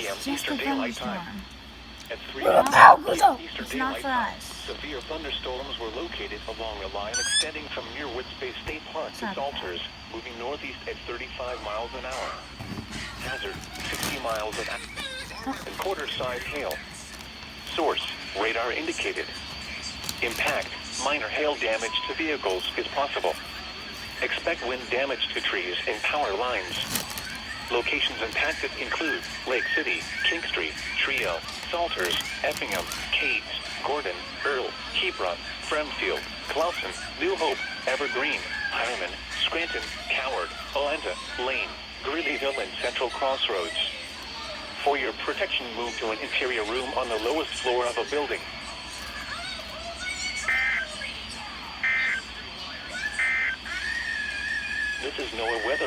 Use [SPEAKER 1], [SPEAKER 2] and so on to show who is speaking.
[SPEAKER 1] p.m.
[SPEAKER 2] It's just a
[SPEAKER 1] Eastern Daylight Time.
[SPEAKER 2] thunderstorm.
[SPEAKER 1] At 3
[SPEAKER 2] No,
[SPEAKER 1] p.m. Eastern
[SPEAKER 2] it's not
[SPEAKER 1] Daylight
[SPEAKER 2] for
[SPEAKER 1] Time,
[SPEAKER 2] us.
[SPEAKER 1] severe thunderstorms were located along a line extending from near Woodspace State Park to
[SPEAKER 2] Sorry.
[SPEAKER 1] Salters, moving northeast at 35 miles an hour. Hazard, 60 miles an hour. And quarter-size hail. Source, radar indicated. Impact, minor hail damage to vehicles is possible. Expect wind damage to trees and power lines. Locations impacted include Lake City, King Street, Trio, Salters, Effingham, Cades, Gordon, Earl, Hebron, Fremfield, Clausen, New Hope, Evergreen, Highman, Scranton, Coward, Alenta, Lane, Greeleyville, and Central Crossroads. For your protection, move to an interior room on the lowest floor of a building. This is NOAA weather.